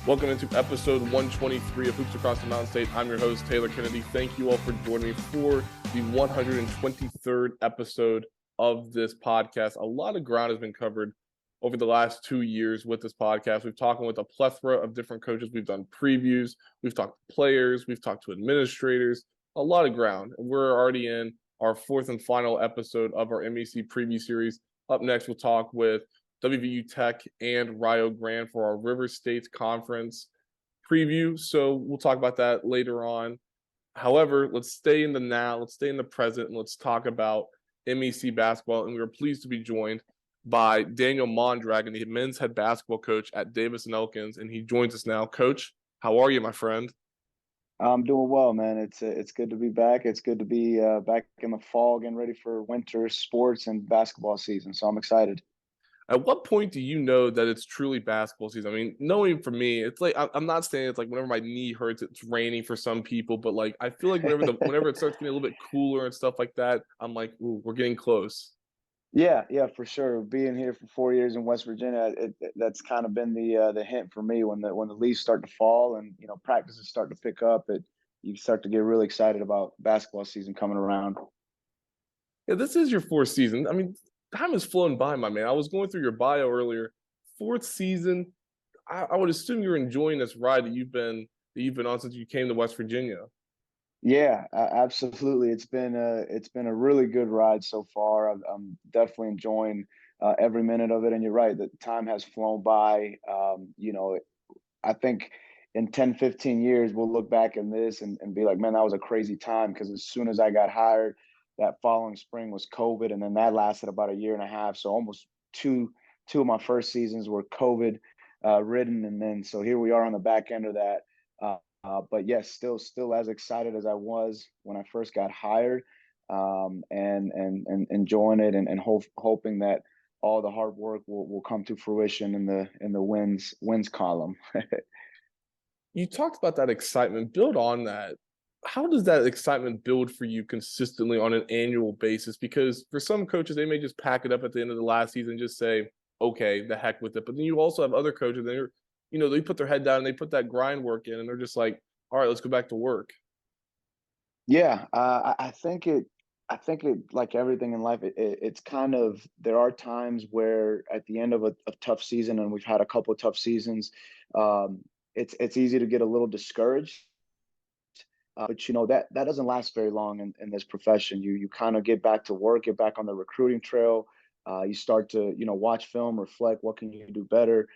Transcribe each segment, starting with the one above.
Welcome into episode 123 of Hoops Across the Mountain State. I'm your host, Taylor Kennedy. Thank you all for joining me for the 123rd episode of this podcast. A lot of ground has been covered over the last 2 years with this podcast. We've talked with a plethora of different coaches. We've done previews. We've talked to players. We've talked to administrators. A lot of ground. We're already in our fourth and final episode of our MEC preview series. Up next, we'll talk with WVU Tech and Rio Grande for our River States Conference preview. So we'll talk about that later on. However, let's stay in the now, let's stay in the present, and let's talk about MEC basketball. And we are pleased to be joined by Daniel Mondragon, the men's head basketball coach at Davis and Elkins, and he joins us now. Coach, how are you, my friend? I'm doing well, man. It's good to be back. It's good to be back in the fall, getting ready for winter sports and basketball season. So I'm excited. At what point do you know that it's truly basketball season? I mean, knowing for me, it's like I'm not saying it's like whenever my knee hurts, it's raining for some people, but like I feel like whenever it starts getting a little bit cooler and stuff like that, I'm like, ooh, we're getting close. Yeah, for sure. Being here for 4 years in West Virginia, that's kind of been the hint for me when the leaves start to fall and practices start to pick up. You start to get really excited about basketball season coming around. Yeah, this is your fourth season. I mean, time has flown by, my man. I was going through your bio earlier. Fourth season. I would assume you're enjoying this ride that you've been on since you came to West Virginia. Yeah, absolutely. It's been a really good ride so far. I'm definitely enjoying every minute of it. And you're right, the time has flown by. I think in 10, 15 years, we'll look back in this and be like, man, that was a crazy time. Because as soon as I got hired, that following spring was COVID. And then that lasted about a year and a half. So almost two of my first seasons were COVID ridden. And then so here we are on the back end of that. But yes, still as excited as I was when I first got hired, and enjoying it and hoping that all the hard work will come to fruition in the wins column. You talked about that excitement. Build on that. How does that excitement build for you consistently on an annual basis? Because for some coaches, they may just pack it up at the end of the last season and just say, okay, the heck with it. But then you also have other coaches that are, they put their head down and they put that grind work in and they're just like, all right, let's go back to work. Yeah, I think it like everything in life, it's kind of there are times where at the end of a tough season, and we've had a couple of tough seasons, it's easy to get a little discouraged. But that doesn't last very long in this profession. You kind of get back to work, get back on the recruiting trail. You start to watch film, reflect. What can you do better?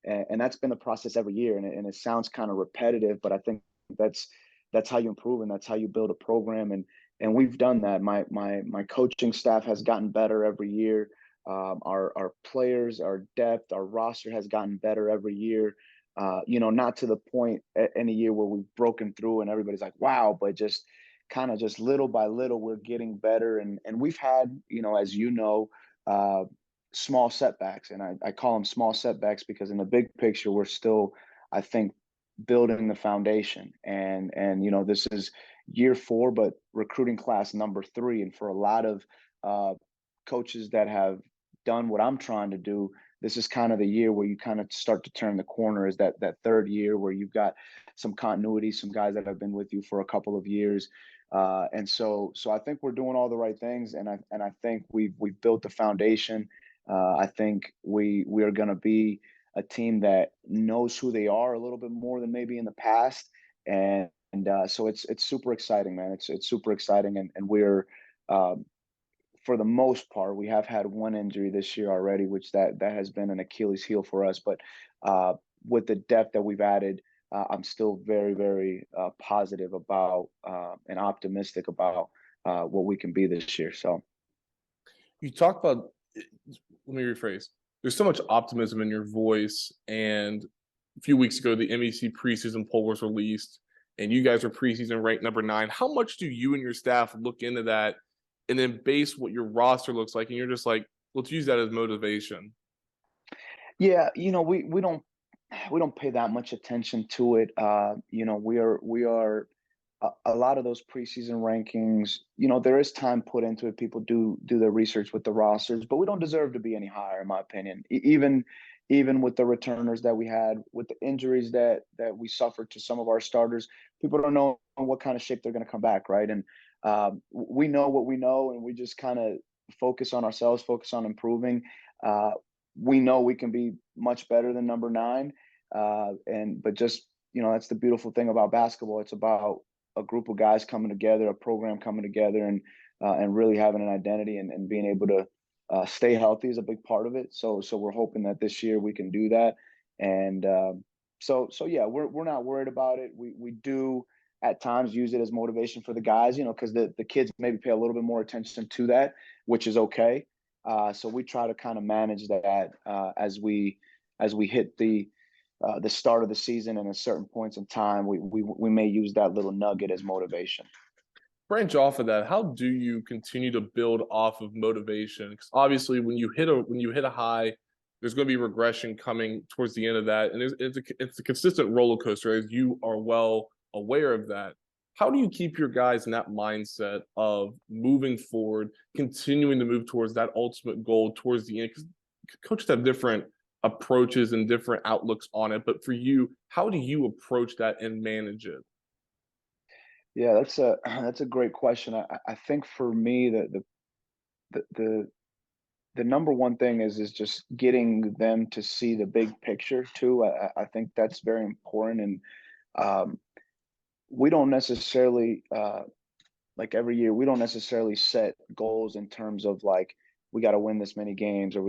And that's been the process every year. And it sounds kind of repetitive, but I think that's that's how you improve and that's how you build a program. And we've done that. My coaching staff has gotten better every year. Our players, our depth, our roster has gotten better every year. Not to the point in a year where we've broken through and everybody's like, wow, but just kind of just little by little, we're getting better. And we've had, as uh, small setbacks. And I call them small setbacks because in the big picture, we're still, I think, building the foundation. And this is year four, but recruiting class number three. And for a lot of coaches that have done what I'm trying to do, this is kind of the year where you kind of start to turn the corner. Is that third year where you've got some continuity, some guys that have been with you for a couple of years, and so I think we're doing all the right things, and I think we've built the foundation. I think we are going to be a team that knows who they are a little bit more than maybe in the past, and so it's super exciting, man. It's super exciting, and we're um, for the most part, we have had one injury this year already, which that has been an Achilles heel for us. But with the depth that we've added, I'm still very, very positive about and optimistic about what we can be this year. So, You talk about, let me rephrase. There's so much optimism in your voice. And a few weeks ago, the MEC preseason poll was released, and you guys are preseason ranked number 9. How much do you and your staff look into that and then base what your roster looks like? And you're just like, let's use that as motivation. yeah, we don't pay that much attention to it. We are a lot of those preseason rankings. There is time put into it. People do their research with the rosters, but we don't deserve to be any higher, in my opinion. Even even with the returners that we had, with the injuries that we suffered to some of our starters, people don't know what kind of shape they're going to come back, right? And we know what we know, and we just kind of focus on ourselves, focus on improving. Uh, we know we can be much better than number 9, but just that's the beautiful thing about basketball. It's about a group of guys coming together, a program coming together, and really having an identity and being able to stay healthy is a big part of it. So we're hoping that this year we can do that. And so yeah, we're not worried about it. We do at times use it as motivation for the guys, because the kids maybe pay a little bit more attention to that, which is okay. So we try to kind of manage that as we hit the start of the season, and at certain points in time, we may use that little nugget as motivation. Branch off of that, how do you continue to build off of motivation? Because obviously, when you hit a high, there's going to be regression coming towards the end of that, and it's a consistent roller coaster, as you are well aware of that. How do you keep your guys in that mindset of moving forward, continuing to move towards that ultimate goal towards the end? Because coaches have different approaches and different outlooks on it, but for you, how do you approach that and manage it? Yeah, that's a great question. I think for me the number one thing is just getting them to see the big picture too. I think that's very important, and um, we don't necessarily like every year we don't necessarily set goals in terms of like we got to win this many games, or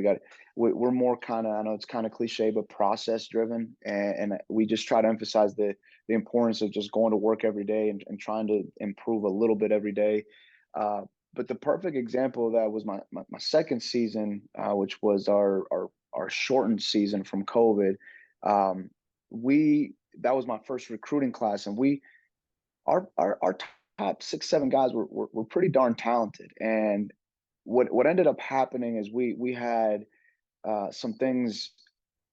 we're more kind of, I know it's kind of cliche, but process driven, and we just try to emphasize the importance of just going to work every day and trying to improve a little bit every day. uh, but the perfect example of that was my second season, which was our shortened season from COVID. We That was my first recruiting class, and our top 6 7 guys were pretty darn talented. And what ended up happening is we had some things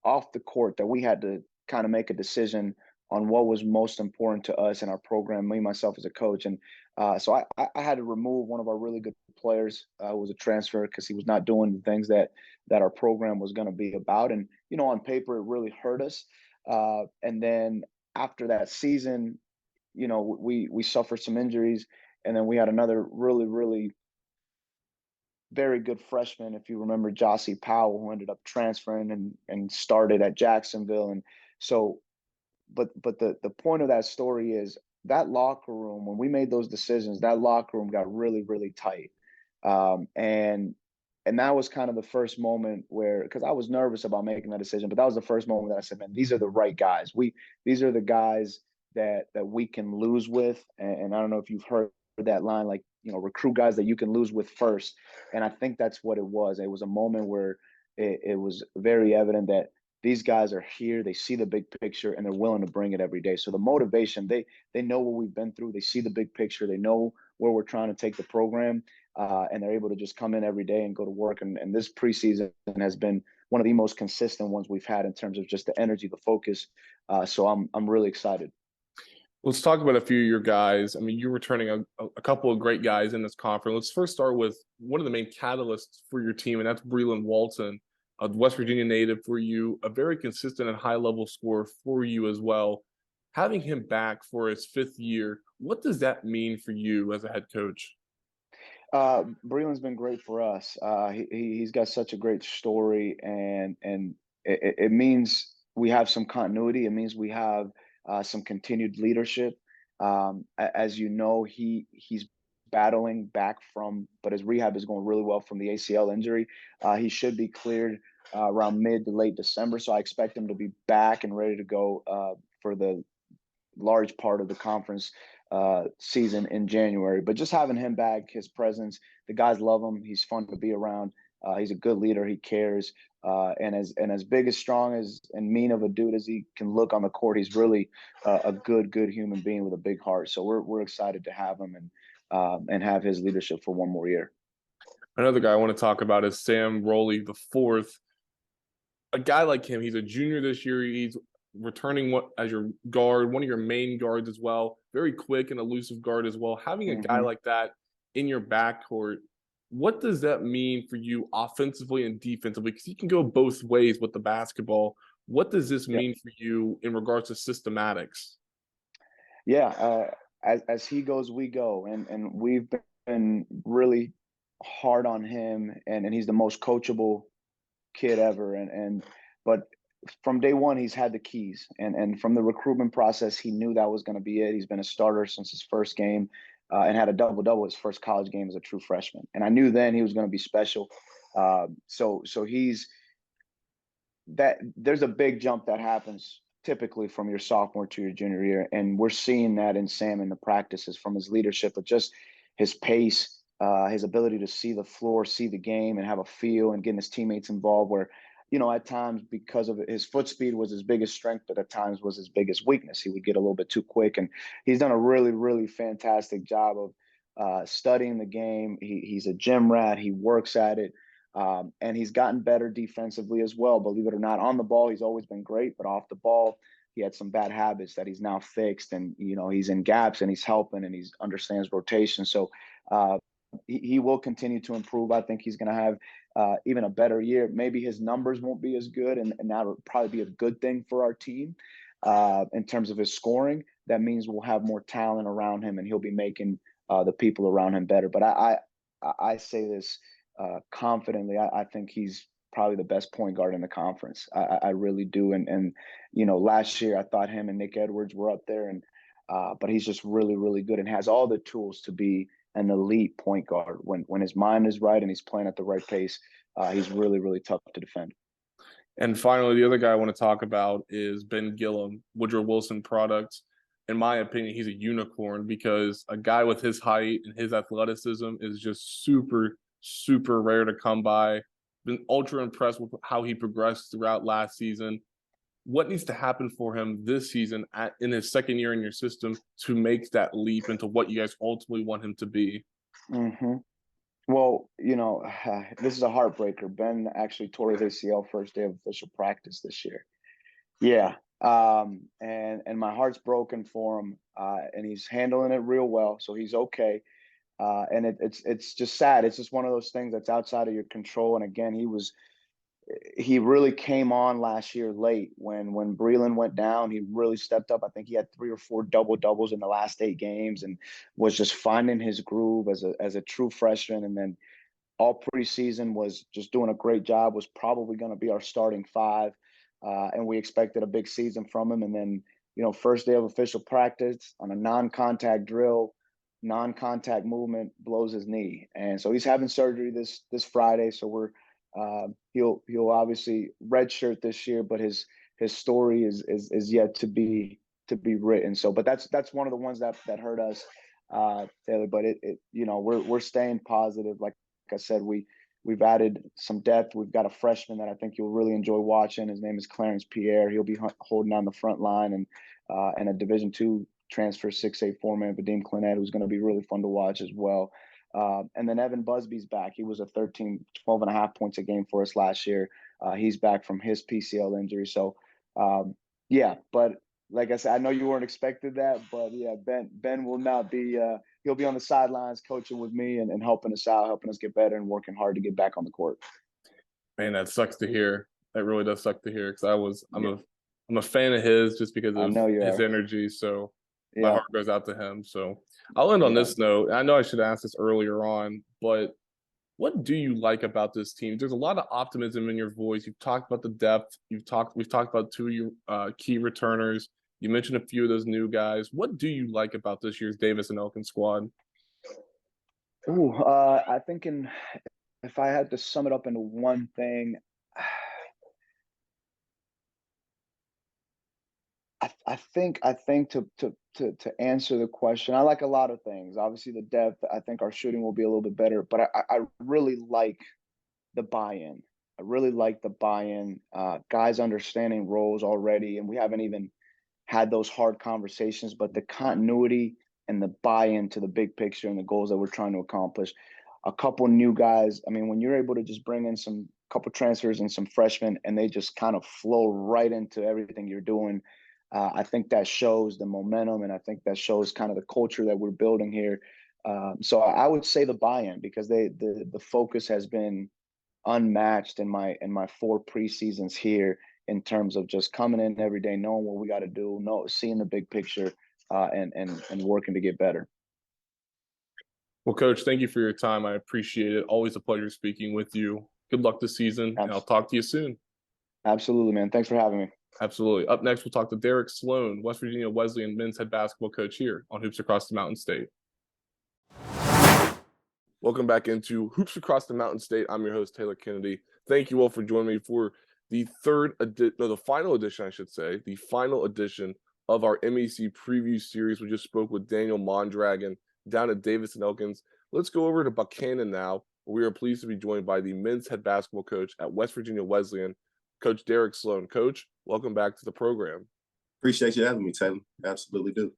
off the court that we had to kind of make a decision on what was most important to us in our program, me myself as a coach. And so I had to remove one of our really good players, who was a transfer, because he was not doing the things that our program was going to be about. And on paper it really hurt us. And then after that season, we suffered some injuries, and then we had another really, really very good freshman, if you remember, Jossie Powell, who ended up transferring and started at Jacksonville. And so, but the point of that story is that locker room, when we made those decisions, that locker room got really, really tight. And that was kind of the first moment where, because I was nervous about making that decision, but that was the first moment that I said, man, these are the right guys. These are the guys that we can lose with. And I don't know if you've heard that line, like, recruit guys that you can lose with first. And I think that's what it was. It was a moment where it was very evident that these guys are here, they see the big picture, and they're willing to bring it every day. So the motivation, they know what we've been through, they see the big picture, they know where we're trying to take the program, and they're able to just come in every day and go to work. And this preseason has been one of the most consistent ones we've had in terms of just the energy, the focus. So I'm really excited. Let's talk about a few of your guys. I mean, you're returning a couple of great guys in this conference. Let's first start with one of the main catalysts for your team, and that's Breland Walton, a West Virginia native for you, a very consistent and high-level scorer for you as well. Having him back for his 5th year, what does that mean for you as a head coach? Breland's been great for us. He's got such a great story, and it means we have some continuity. It means we have some continued leadership. As you know, he's battling back from, but his rehab is going really well from the ACL injury. He should be cleared around mid to late December, so I expect him to be back and ready to go for the large part of the conference season in January. But just having him back, his presence, the guys love him. He's fun to be around. He's a good leader. He cares. And as big, as strong as and mean of a dude as he can look on the court, he's really a good human being with a big heart. So we're excited to have him and have his leadership for one more year. Another guy I want to talk about is Sam Rowley the fourth. A guy like him, he's a junior this year. He's returning as your guard, one of your main guards as well. Very quick and elusive guard as well. Having a guy like that in your backcourt, What does that mean for you offensively and defensively? Because you can go both ways with the basketball. What does this Yeah. mean for you in regards to systematics? Yeah. As he goes, we go, and we've been really hard on him, and he's the most coachable kid ever. But from day one, he's had the keys, and from the recruitment process, he knew that was going to be it. He's been a starter since his first game, and had a double double his first college game as a true freshman. And I knew then he was going to be special. So he's that there's a big jump that happens typically from your sophomore to your junior year, and we're seeing that in Sam in the practices from his leadership, but just his pace, his ability to see the floor, see the game, and have a feel, and getting his teammates involved. Where, at times because of his foot speed was his biggest strength, but at times was his biggest weakness. He would get a little bit too quick, and he's done a really, really fantastic job of studying the game. He's a gym rat. He works at it. And he's gotten better defensively as well. Believe it or not, on the ball, he's always been great, but off the ball, he had some bad habits that he's now fixed. And, he's in gaps and he's helping and he understands rotation. So he will continue to improve. I think he's going to have even a better year. Maybe his numbers won't be as good, and that would probably be a good thing for our team in terms of his scoring. That means we'll have more talent around him and he'll be making the people around him better. But I say this confidently. I think he's probably the best point guard in the conference. I really do. And last year I thought him and Nick Edwards were up there, and but he's just really, really good and has all the tools to be an elite point guard when his mind is right and he's playing at the right pace. He's really, really tough to defend. And finally, the other guy I want to talk about is Ben Gillum, Woodrow Wilson product. In my opinion, he's a unicorn because a guy with his height and his athleticism is just super, super rare to come by. Been ultra impressed with how he progressed throughout last season. What needs to happen for him this season in his second year in your system to make that leap into what you guys ultimately want him to be? Mm-hmm. Well, this is a heartbreaker. Ben actually tore his ACL first day of official practice this year. Yeah. And my heart's broken for him. And he's handling it real well, so he's okay. And it's just sad. It's just one of those things that's outside of your control. And again, he really came on last year late when Breland went down. He really stepped up. I think he had 3 or 4 double doubles in the last 8 games and was just finding his groove as a true freshman. And then all preseason was just doing a great job. Was probably going to be our starting 5, and we expected a big season from him. And then first day of official practice on a non-contact drill, non-contact movement, blows his knee, and so he's having surgery this Friday. So he'll obviously redshirt this year, but his story is yet to be written. So, but that's one of the ones that hurt us, Taylor. But we're staying positive. Like I said, we've added some depth. We've got a freshman that I think you'll really enjoy watching. His name is Clarence Pierre. He'll be holding down the front line, and a Division II transfer 6'8"4-man Vadim Clinette, who's going to be really fun to watch as well. And then Evan Busby's back. He was a 12 and a half points a game for us last year. He's back from his PCL injury. So, yeah, but like I said, I know you weren't expected that, but yeah, Ben will not be he'll be on the sidelines coaching with me and helping us out, helping us get better and working hard to get back on the court. Man, that sucks to hear. That really does suck to hear because I'm a fan of his just because I of know you his are. energy. So my Yeah. heart goes out to him. So I'll end on this note. I know I should ask this earlier on, but what do you like about this team? There's a lot of optimism in your voice. You've talked about the depth. We've talked about 2 of your key returners. You mentioned a few of those new guys. What do you like about this year's Davis and Elkins squad? Ooh, I think if I had to sum it up into one thing, I think to answer the question, I like a lot of things. Obviously, the depth. I think our shooting will be a little bit better, but I really like the buy-in. I really like the buy-in. Guys understanding roles already, and we haven't even had those hard conversations. But the continuity and the buy-in to the big picture and the goals that we're trying to accomplish. A couple new guys. I mean, when you're able to just bring in some couple transfers and some freshmen, and they just kind of flow right into everything you're doing. I think that shows the momentum, and I think that shows kind of the culture that we're building here. So I would say the buy-in, because the focus has been unmatched in my 4 preseasons here, in terms of just coming in every day, knowing what we got to do, seeing the big picture, and working to get better. Well, Coach, thank you for your time. I appreciate it. Always a pleasure speaking with you. Good luck this season, and I'll talk to you soon. Absolutely, man. Thanks for having me. Absolutely. Up next, we'll talk to Derek Sloan, West Virginia Wesleyan men's head basketball coach here on Hoops Across the Mountain State. Welcome back into Hoops Across the Mountain State. I'm your host, Taylor Kennedy. Thank you all for joining me for the final edition, I should say, the final edition of our MEC preview series. We just spoke with Daniel Mondragon down at Davis and Elkins. Let's go over to Buchanan now. We are pleased to be joined by the men's head basketball coach at West Virginia Wesleyan, Coach Derek Sloan. Coach, welcome back to the program. Appreciate you having me, Taylor. Absolutely do.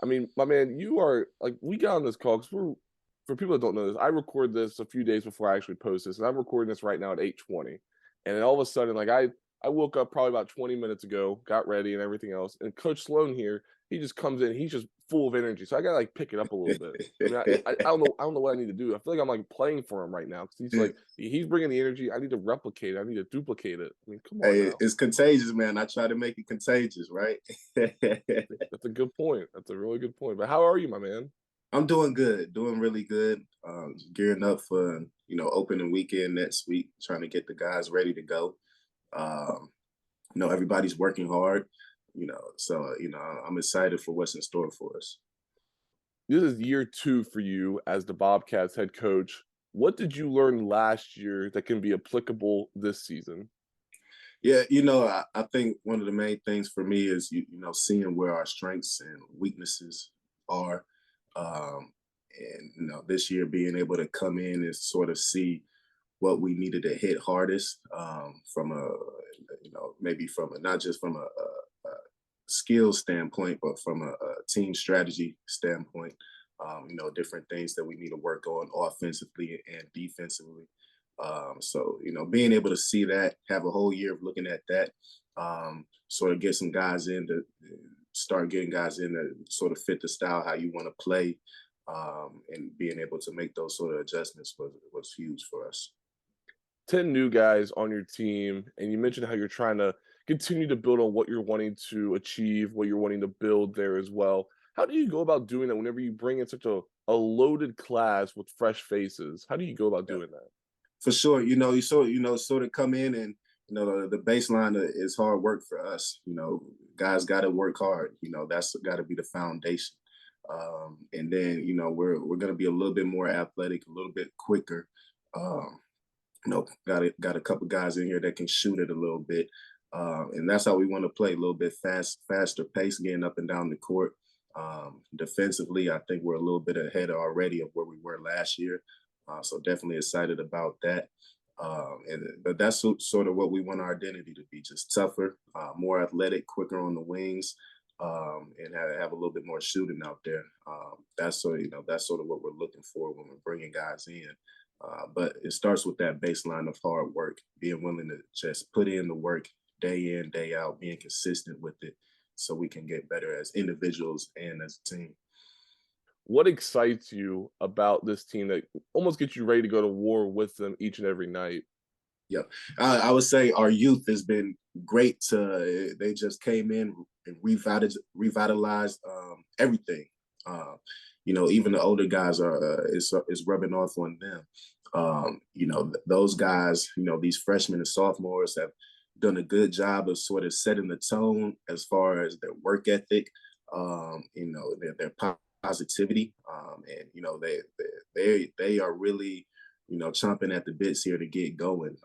I mean, my man, you are like, we got on this call because for people that don't know this, I record this a few days before I actually post this, and I'm recording this right now at 8:20. And then all of a sudden, like I woke up probably about 20 minutes ago, got ready and everything else. And Coach Sloan here, he just comes in, he's just full of energy. So I gotta like pick it up a little bit. I mean, I don't know what I need to do. I feel like I'm like playing for him right now, because he's bringing the energy. I need to replicate it. I need to duplicate it. I mean, come on. Hey, now. It's contagious, man. I try to make it contagious, right? That's a good point. That's a really good point. But how are you, my man? I'm doing good, doing really good. Gearing up for opening weekend next week, trying to get the guys ready to go. Everybody's working hard. So I'm excited for what's in store for us. This is year 2 for you as the Bobcats head coach. What did you learn last year that can be applicable this season? Yeah, I think one of the main things for me is seeing where our strengths and weaknesses are. And this year being able to come in and sort of see what we needed to hit hardest, from maybe from not just from a skill standpoint, but from a team strategy standpoint. Different things that we need to work on offensively and defensively. So being able to see that, have a whole year of looking at that, sort of get some guys in to start getting guys in that sort of fit the style how you want to play, and being able to make those sort of adjustments was huge for us. 10 new guys on your team, and you mentioned how you're trying to continue to build on what you're wanting to achieve, what you're wanting to build there as well. How do you go about doing that whenever you bring in such a loaded class with fresh faces? How do you go about doing that? For sure. You sort of come in, and the baseline is hard work for us. Guys got to work hard. That's got to be the foundation. And then we're going to be a little bit more athletic, a little bit quicker. Got a couple guys in here that can shoot it a little bit, and that's how we want to play, a little bit faster pace, getting up and down the court. Defensively, I think we're a little bit ahead already of where we were last year, so definitely excited about that. But that's sort of what we want our identity to be: just tougher, more athletic, quicker on the wings, and have a little bit more shooting out there. That's sort of what we're looking for when we're bringing guys in. But it starts with that baseline of hard work, being willing to just put in the work day in, day out, being consistent with it, so we can get better as individuals and as a team. What excites you about this team that almost gets you ready to go to war with them each and every night? Yeah, I would say our youth has been great. They just came in and revitalized everything. Even the older guys is rubbing off on them. Those guys, these freshmen and sophomores have done a good job of sort of setting the tone as far as their work ethic, their positivity, and they are really chomping at the bits here to get going.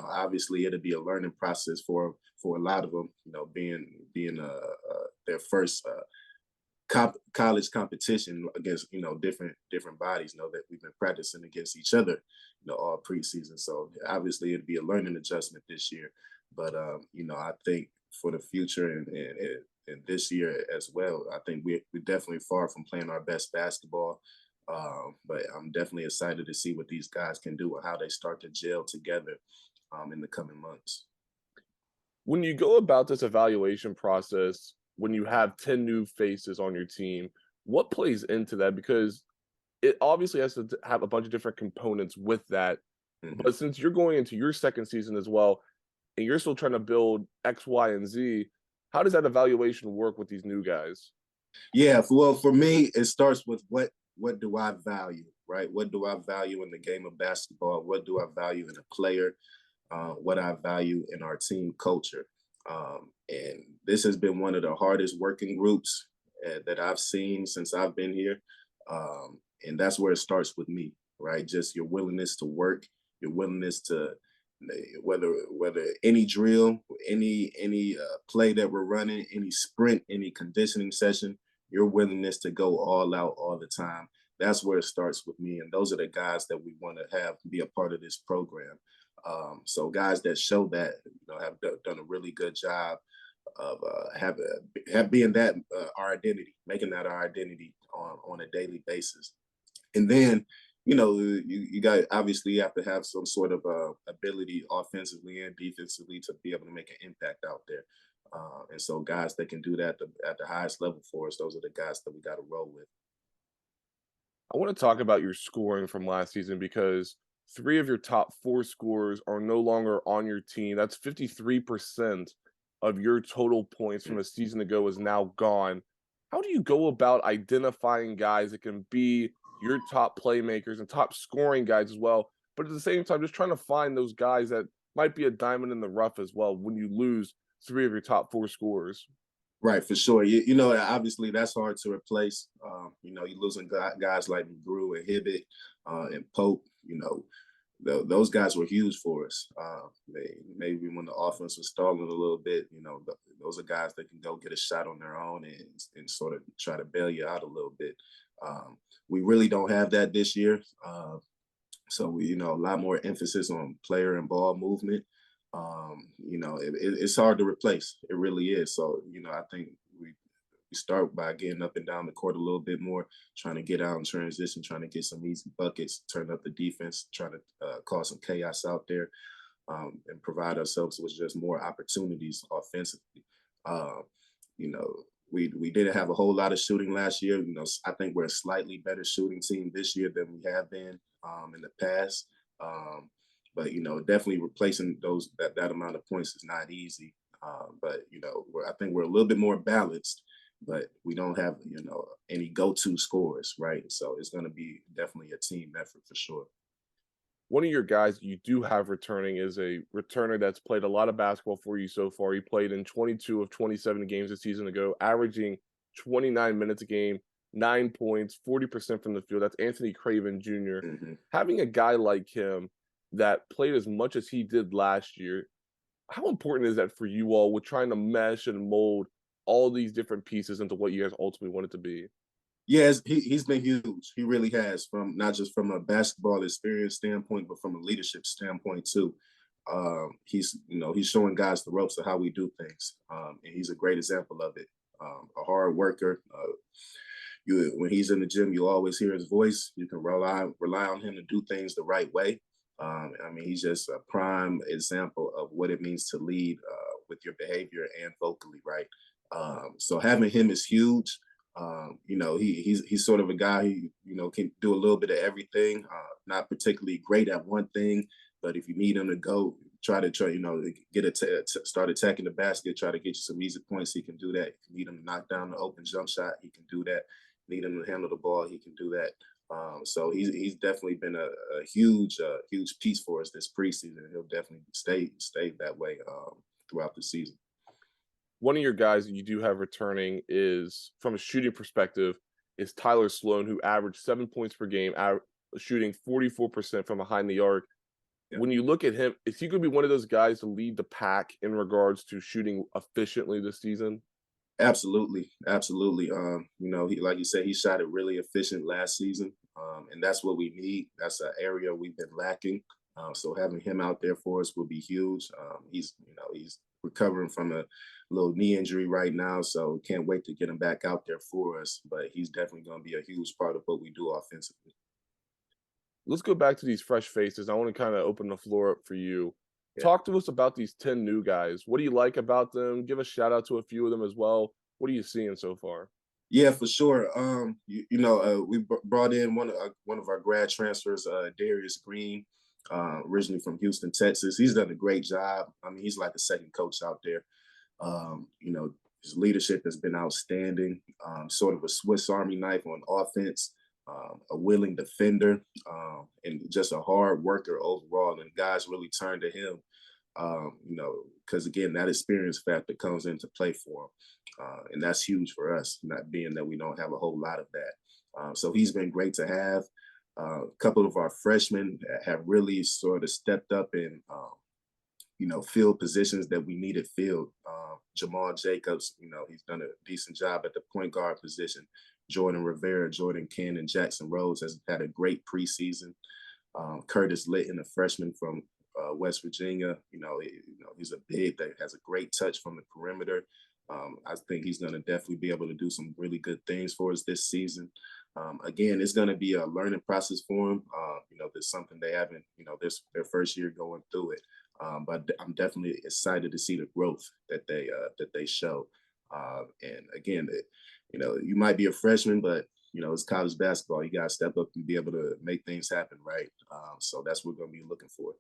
Obviously it'll be a learning process for a lot of them, being their first college competition against different bodies, that we've been practicing against each other all preseason. So obviously it'd be a learning adjustment this year, but I think for the future and this year as well, I think we're definitely far from playing our best basketball, but I'm definitely excited to see what these guys can do and how they start to gel together in the coming months. When you go about this evaluation process, when you have 10 new faces on your team, what plays into that? Because it obviously has to have a bunch of different components with that. Mhm. But since you're going into your second season as well, and you're still trying to build X, Y, and Z, how does that evaluation work with these new guys? Yeah, well, for me, it starts with what do I value, right? What do I value in the game of basketball? What do I value in a player? What I value in our team culture. And this has been one of the hardest working groups that I've seen since I've been here. And that's where it starts with me, right? Just your willingness to work, your willingness to whether any drill, any play that we're running, any sprint, any conditioning session, your willingness to go all out all the time. That's where it starts with me, and those are the guys that we want to have be a part of this program. So guys that show that, have done a really good job of have being that our identity, making that our identity on a daily basis. And then, you got obviously you have to have some sort of ability offensively and defensively to be able to make an impact out there. And so guys that can do that at the highest level for us, those are the guys that we got to roll with. I want to talk about your scoring from last season because three of your top four scorers are no longer on your team. That's 53% of your total points from a season ago is now gone. How do you go about identifying guys that can be your top playmakers and top scoring guys as well, but at the same time, just trying to find those guys that might be a diamond in the rough as well when you lose three of your top four scorers? Right, for sure. Obviously that's hard to replace. You're losing guys like McGrew and Hibbett and Pope. Those guys were huge for us. Maybe when the offense was stalling a little bit, those are guys that can go get a shot on their own and sort of try to bail you out a little bit. We really don't have that this year. So a lot more emphasis on player and ball movement. It's hard to replace. It really is. So, I think we start by getting up and down the court a little bit more, trying to get out in transition, trying to get some easy buckets, turn up the defense, trying to cause some chaos out there, and provide ourselves with just more opportunities offensively. We didn't have a whole lot of shooting last year. I think we're a slightly better shooting team this year than we have been in the past. But definitely replacing that amount of points is not easy. But I think we're a little bit more balanced, but we don't have any go-to scorers, right? So it's going to be definitely a team effort for sure. One of your guys you do have returning is a returner that's played a lot of basketball for you so far. He played in 22 of 27 games a season ago, averaging 29 minutes a game, 9 points, 40% from the field. That's Anthony Craven Jr. Mm-hmm. Having a guy like him that played as much as he did last year, how important is that for you all with trying to mesh and mold all these different pieces into what you guys ultimately want it to be? Yes, he's been huge. He really has, from not just from a basketball experience standpoint, but from a leadership standpoint too. He's showing guys the ropes of how we do things, and he's a great example of it. A hard worker. When he's in the gym, you always hear his voice. You can rely on him to do things the right way. He's just a prime example of what it means to lead with your behavior and vocally, right? So having him is huge. He's sort of a guy who can do a little bit of everything. Not particularly great at one thing, but if you need him to go start attacking the basket, try to get you some easy points, he can do that. If you need him to knock down the open jump shot, he can do that. Need him to handle the ball, he can do that. So he's definitely been a huge piece for us this preseason. He'll definitely stay that way throughout the season. One of your guys that you do have returning is, from a shooting perspective, is Tyler Sloan, who averaged 7 points per game, shooting 44% from behind the arc. Yeah. When you look at him, is he going to be one of those guys to lead the pack in regards to shooting efficiently this season? Absolutely. He, like you said, he shot it really efficient last season, and that's what we need. That's an area we've been lacking. So having him out there for us will be huge. He's recovering from a little knee injury right now, so can't wait to get him back out there for us. But he's definitely going to be a huge part of what we do offensively. Let's go back to these fresh faces. I want to kind of open the floor up for you. Yeah. Talk to us about these 10 new guys. What do you like about them? Give a shout out to a few of them as well. What are you seeing so far? Yeah, for sure. We brought in one of our grad transfers, Darius Green, originally from Houston, Texas. He's done a great job. I mean, he's like the second coach out there. His leadership has been outstanding. Sort of a Swiss Army knife on offense, a willing defender, and just a hard worker overall. And guys really turn to him, because again, that experience factor comes into play for him. And that's huge for us, not being that we don't have a whole lot of that. So he's been great to have. A couple of our freshmen have really sort of stepped up and, filled positions that we needed filled. Jamal Jacobs, he's done a decent job at the point guard position. Jordan Rivera, Jordan Ken, and Jackson Rhodes has had a great preseason. Curtis Litton, a freshman from West Virginia, he's a big that has a great touch from the perimeter. I think he's going to definitely be able to do some really good things for us this season. Again, it's going to be a learning process for him. There's something they haven't, this their first year going through it. But I'm definitely excited to see the growth that they show. And again, you might be a freshman, but it's college basketball. You got to step up and be able to make things happen, right? So that's what we're going to be looking for.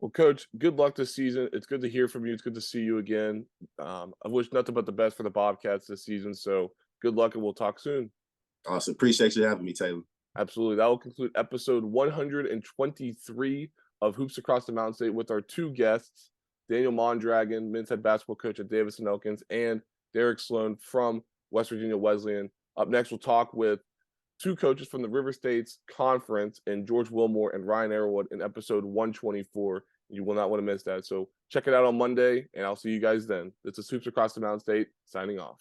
Well, Coach, good luck this season. It's good to hear from you. It's good to see you again. I wish nothing but the best for the Bobcats this season. So good luck, and we'll talk soon. Awesome. Appreciate you having me, Taylor. Absolutely. That will conclude episode 123 of Hoops Across the Mountain State with our two guests, Daniel Mondragon, men's head basketball coach at Davis and Elkins, and Derek Sloan from West Virginia Wesleyan. Up next, we'll talk with two coaches from the River States Conference, and George Wilmore and Ryan Arrowwood in episode 124. You will not want to miss that. So check it out on Monday, and I'll see you guys then. This is Hoops Across the Mountain State, signing off.